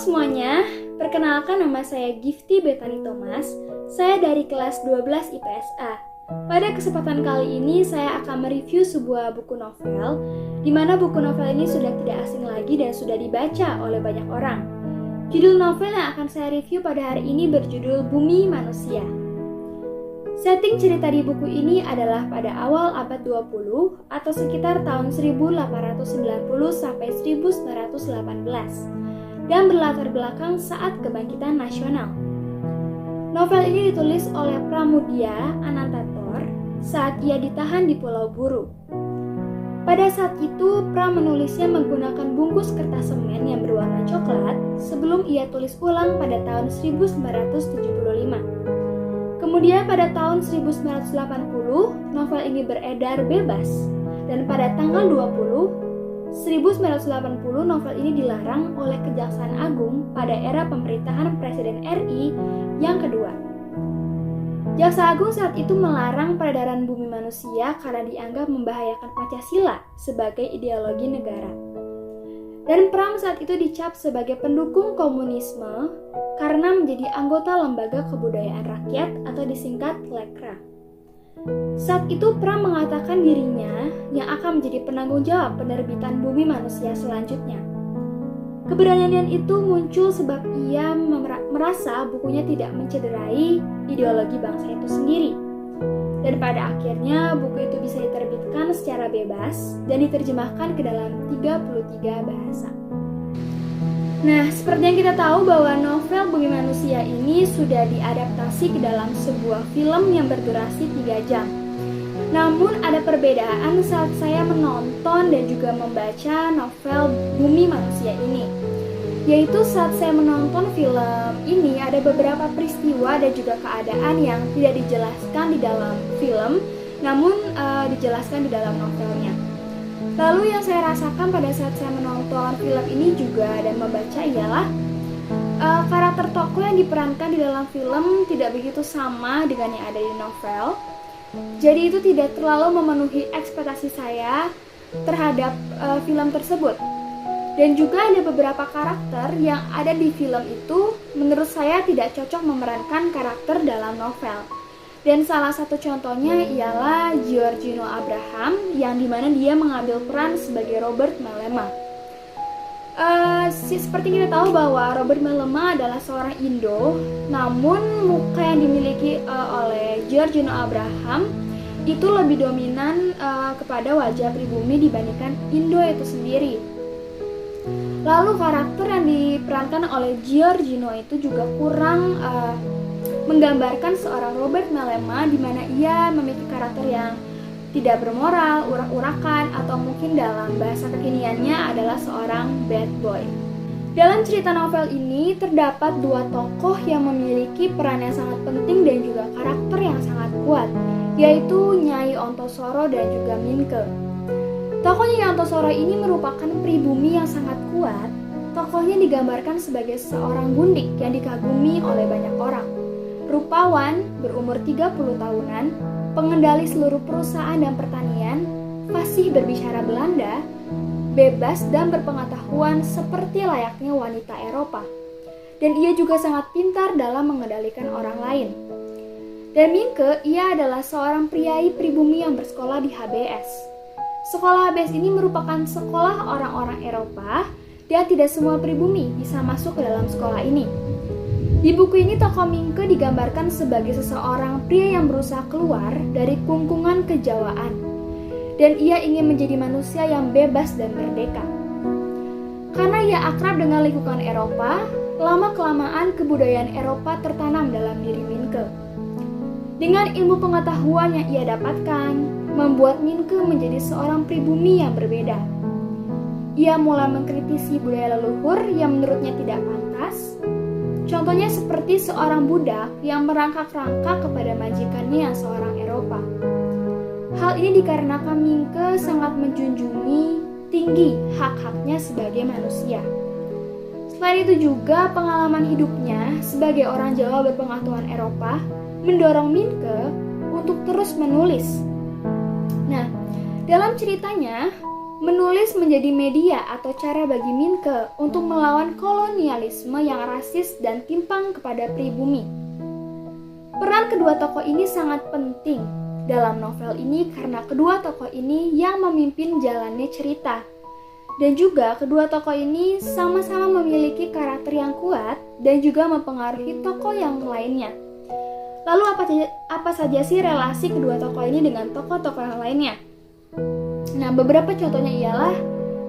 semuanya, perkenalkan nama saya Gifty Bethany Thomas. Saya dari kelas 12 IPSA. Pada kesempatan kali ini saya akan mereview sebuah buku novel, di mana buku novel ini sudah tidak asing lagi dan sudah dibaca oleh banyak orang. Judul novel yang akan saya review pada hari ini berjudul Bumi Manusia. Setting cerita di buku ini adalah pada awal abad 20 atau sekitar tahun 1890 sampai 1918 dan berlatar belakang saat kebangkitan nasional. Novel ini ditulis oleh Pramudia Anantathur saat ia ditahan di Pulau Buru. Pada saat itu, Pram menulisnya menggunakan bungkus kertas semen yang berwarna coklat sebelum ia tulis ulang pada tahun 1975. Kemudian pada tahun 1980, novel ini beredar bebas dan pada tanggal 1980 novel ini dilarang oleh Kejaksaan Agung pada era pemerintahan Presiden RI yang kedua. Jaksa Agung saat itu melarang peredaran bumi manusia karena dianggap membahayakan Pancasila sebagai ideologi negara. Dan Pram saat itu dicap sebagai pendukung komunisme karena menjadi anggota Lembaga Kebudayaan Rakyat atau disingkat LEKRA. Saat itu Pram mengatakan dirinya yang akan menjadi penanggung jawab penerbitan Bumi Manusia selanjutnya. Keberanian itu muncul sebab ia merasa bukunya tidak mencederai ideologi bangsa itu sendiri. Dan pada akhirnya buku itu bisa diterbitkan secara bebas dan diterjemahkan ke dalam 33 bahasa. Nah, seperti yang kita tahu bahwa novel Bumi Manusia ini sudah diadaptasi ke dalam sebuah film yang berdurasi 3 jam. Namun ada perbedaan saat saya menonton dan juga membaca novel Bumi Manusia ini. Yaitu saat saya menonton film ini ada beberapa peristiwa dan juga keadaan yang tidak dijelaskan di dalam film, namun dijelaskan di dalam novelnya. Lalu yang saya rasakan pada saat saya menonton film ini juga dan membaca ialah karakter tokoh yang diperankan di dalam film tidak begitu sama dengan yang ada di novel. Jadi itu tidak terlalu memenuhi ekspektasi saya terhadap film tersebut. Dan juga ada beberapa karakter yang ada di film itu menurut saya tidak cocok memerankan karakter dalam novel. Dan salah satu contohnya ialah Giorgino Abraham yang dimana dia mengambil peran sebagai Robert Mellema. Seperti kita tahu bahwa Robert Mellema adalah seorang Indo, namun muka yang dimiliki oleh Giorgino Abraham itu lebih dominan kepada wajah pribumi dibandingkan Indo itu sendiri. Lalu karakter yang diperankan oleh Giorgino itu juga kurang menggambarkan seorang Robert Mellema di mana ia memiliki karakter yang tidak bermoral, urak-urakan, atau mungkin dalam bahasa kekiniannya adalah seorang bad boy. Dalam cerita novel ini terdapat 2 tokoh yang memiliki peran yang sangat penting dan juga karakter yang sangat kuat, yaitu Nyai Ontosoro dan juga Minke. Tokoh Nyai Ontosoro ini merupakan pribumi yang sangat kuat. Tokohnya digambarkan sebagai seorang gundik yang dikagumi oleh banyak orang. Rupawan, berumur 30 tahunan, pengendali seluruh perusahaan dan pertanian, fasih berbicara Belanda, bebas dan berpengetahuan seperti layaknya wanita Eropa. Dan ia juga sangat pintar dalam mengendalikan orang lain. Dan Minke, ia adalah seorang priai pribumi yang bersekolah di HBS. Sekolah HBS ini merupakan sekolah orang-orang Eropa dan tidak semua pribumi bisa masuk ke dalam sekolah ini. Di buku ini tokoh Minke digambarkan sebagai seseorang pria yang berusaha keluar dari kungkungan kejawaan dan ia ingin menjadi manusia yang bebas dan merdeka. Karena ia akrab dengan lingkungan Eropa, lama-kelamaan kebudayaan Eropa tertanam dalam diri Minke. Dengan ilmu pengetahuan yang ia dapatkan, membuat Minke menjadi seorang pribumi yang berbeda. Ia mulai mengkritisi budaya leluhur yang menurutnya tidak pantas. Contohnya seperti seorang budak yang merangkak-rangkak kepada majikannya yang seorang Eropa. Hal ini dikarenakan Minke sangat menjunjungi tinggi hak-haknya sebagai manusia. Selain itu juga pengalaman hidupnya sebagai orang Jawa berpengetahuan Eropa mendorong Minke untuk terus menulis. Nah, dalam ceritanya Menulis menjadi media atau cara bagi Minke untuk melawan kolonialisme yang rasis dan timpang kepada pribumi. Peran kedua tokoh ini sangat penting dalam novel ini karena kedua tokoh ini yang memimpin jalannya cerita. Dan juga kedua tokoh ini sama-sama memiliki karakter yang kuat dan juga mempengaruhi tokoh yang lainnya. Lalu apa saja sih relasi kedua tokoh ini dengan tokoh-tokoh yang lainnya? Nah, beberapa contohnya ialah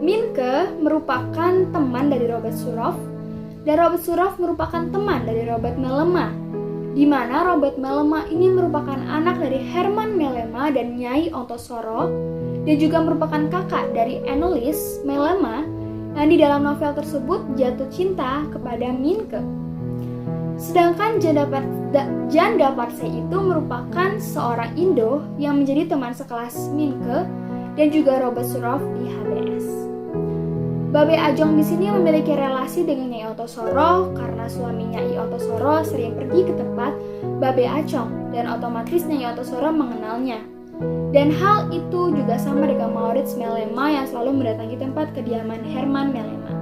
Minke merupakan teman dari Robert Surov dan Robert Surov merupakan teman dari Robert Mellema, di mana Robert Mellema ini merupakan anak dari Herman Mellema dan Nyai Ontosoro dan juga merupakan kakak dari Annelies Mellema yang di dalam novel tersebut jatuh cinta kepada Minke. Sedangkan Janda Parse itu merupakan seorang Indo yang menjadi teman sekelas Minke dan juga Robert Surov di HBS. Babe Ajong di sini memiliki relasi dengan Nyai Ontosoro karena suaminya Nyai Ontosoro sering pergi ke tempat Babe Ajong dan otomatis Nyai Ontosoro mengenalnya. Dan hal itu juga sama dengan Maurits Mellema yang selalu mendatangi tempat kediaman Herman Mellema.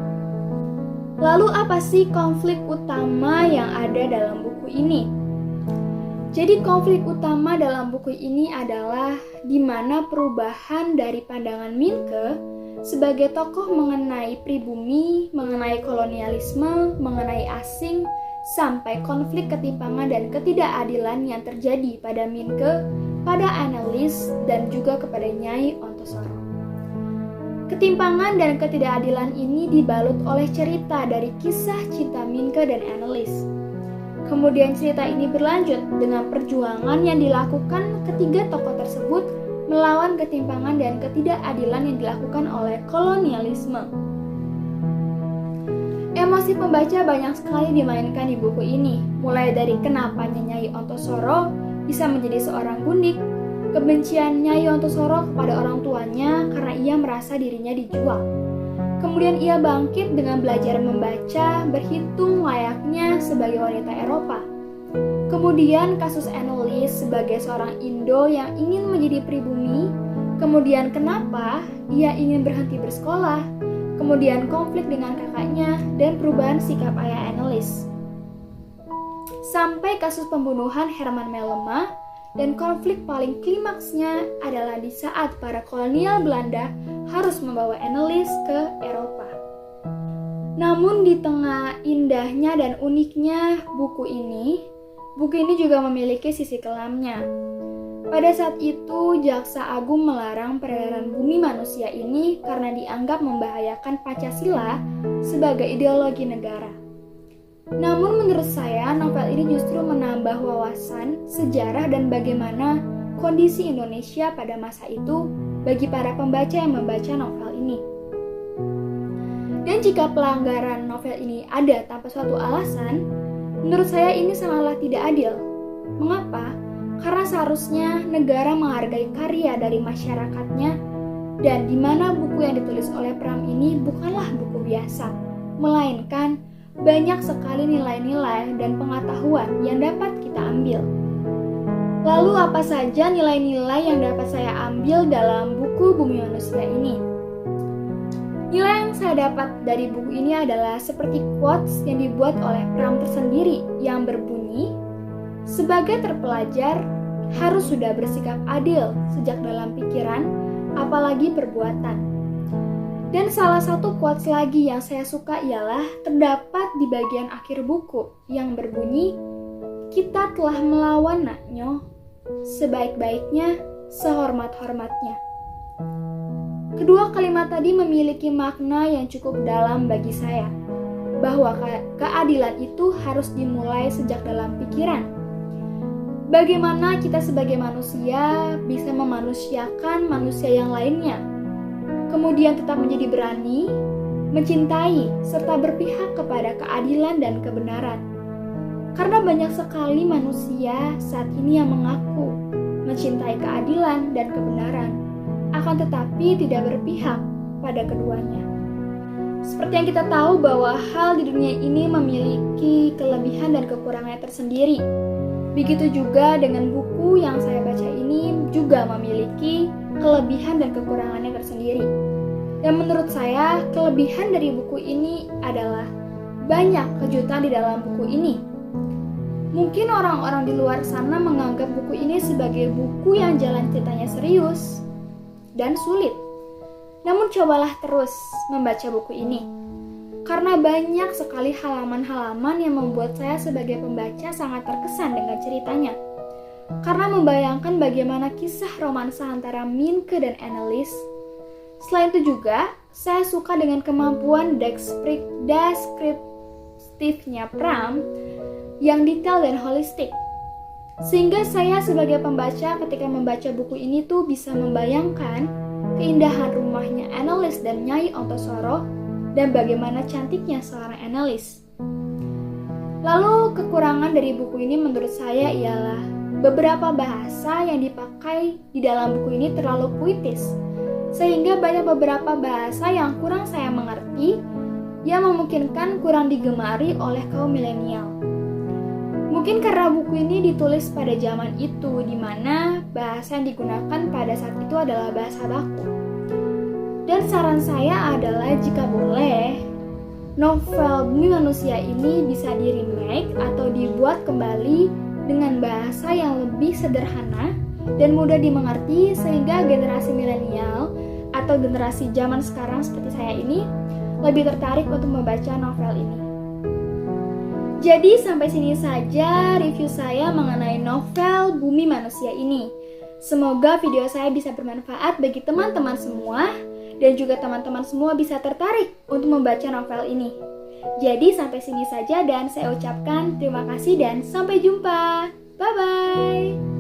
Lalu apa sih konflik utama yang ada dalam buku ini? Jadi konflik utama dalam buku ini adalah di mana perubahan dari pandangan Minke sebagai tokoh mengenai pribumi, mengenai kolonialisme, mengenai asing, sampai konflik ketimpangan dan ketidakadilan yang terjadi pada Minke, pada Annelies, dan juga kepada Nyai Ontosoro. Ketimpangan dan ketidakadilan ini dibalut oleh cerita dari kisah cinta Minke dan Annelies. Kemudian cerita ini berlanjut dengan perjuangan yang dilakukan ketiga tokoh tersebut melawan ketimpangan dan ketidakadilan yang dilakukan oleh kolonialisme. Emosi pembaca banyak sekali dimainkan di buku ini, mulai dari kenapa Nyai Ontosoro bisa menjadi seorang gundik, kebencian Nyai Ontosoro kepada orang tuanya karena ia merasa dirinya dijual. Kemudian ia bangkit dengan belajar membaca, berhitung layaknya sebagai wanita Eropa. Kemudian kasus Annelies sebagai seorang Indo yang ingin menjadi pribumi. Kemudian kenapa ia ingin berhenti bersekolah. Kemudian konflik dengan kakaknya dan perubahan sikap ayah Annelies. Sampai kasus pembunuhan Herman Mellema dan konflik paling klimaksnya adalah di saat para kolonial Belanda harus membawa Annelies ke Eropa. Namun di tengah indahnya dan uniknya buku ini juga memiliki sisi kelamnya. Pada saat itu, Jaksa Agung melarang peredaran bumi manusia ini karena dianggap membahayakan Pancasila sebagai ideologi negara. Namun menurut saya, novel ini justru menambah wawasan, sejarah, dan bagaimana kondisi Indonesia pada masa itu bagi para pembaca yang membaca novel ini. Dan jika pelanggaran novel ini ada tanpa suatu alasan, menurut saya ini sangatlah tidak adil. Mengapa? Karena seharusnya negara menghargai karya dari masyarakatnya, dan di mana buku yang ditulis oleh Pram ini bukanlah buku biasa, melainkan banyak sekali nilai-nilai dan pengetahuan yang dapat kita ambil. Lalu apa saja nilai-nilai yang dapat saya ambil dalam buku Bumi Manusia ini? Nilai yang saya dapat dari buku ini adalah seperti quotes yang dibuat oleh Pram tersendiri yang berbunyi, sebagai terpelajar harus sudah bersikap adil sejak dalam pikiran, apalagi perbuatan. Dan salah satu quotes lagi yang saya suka ialah terdapat di bagian akhir buku yang berbunyi, kita telah melawan naknyo, sebaik-baiknya, sehormat-hormatnya. Kedua kalimat tadi memiliki makna yang cukup dalam bagi saya, bahwa keadilan itu harus dimulai sejak dalam pikiran. Bagaimana kita sebagai manusia bisa memanusiakan manusia yang lainnya, kemudian tetap menjadi berani, mencintai, serta berpihak kepada keadilan dan kebenaran. Karena banyak sekali manusia saat ini yang mengaku mencintai keadilan dan kebenaran, akan tetapi tidak berpihak pada keduanya. Seperti yang kita tahu bahwa hal di dunia ini memiliki kelebihan dan kekurangannya tersendiri. Begitu juga dengan buku yang saya baca ini juga memiliki kelebihan dan kekurangannya tersendiri. Dan menurut saya, kelebihan dari buku ini adalah banyak kejutan di dalam buku ini. Mungkin orang-orang di luar sana menganggap buku ini sebagai buku yang jalan ceritanya serius dan sulit. Namun cobalah terus membaca buku ini, karena banyak sekali halaman-halaman yang membuat saya sebagai pembaca sangat terkesan dengan ceritanya. Karena membayangkan bagaimana kisah romansa antara Minke dan Annelies. Selain itu juga, saya suka dengan kemampuan deskriptifnya Pram yang detail dan holistik. Sehingga saya sebagai pembaca ketika membaca buku ini tuh bisa membayangkan keindahan rumahnya Annelies dan Nyai Ontosoro dan bagaimana cantiknya seorang Annelies. Lalu kekurangan dari buku ini menurut saya ialah beberapa bahasa yang dipakai di dalam buku ini terlalu puitis, sehingga banyak beberapa bahasa yang kurang saya mengerti yang memungkinkan kurang digemari oleh kaum milenial. Mungkin karena buku ini ditulis pada zaman itu, di mana bahasa yang digunakan pada saat itu adalah bahasa baku. Dan saran saya adalah jika boleh, novel Bumi Manusia ini bisa di-remake atau dibuat kembali dengan bahasa yang lebih sederhana dan mudah dimengerti, sehingga generasi milenial atau generasi zaman sekarang seperti saya ini lebih tertarik untuk membaca novel ini. Jadi sampai sini saja review saya mengenai novel Bumi Manusia ini. Semoga video saya bisa bermanfaat bagi teman-teman semua dan juga teman-teman semua bisa tertarik untuk membaca novel ini. Jadi sampai sini saja dan saya ucapkan terima kasih dan sampai jumpa. Bye-bye.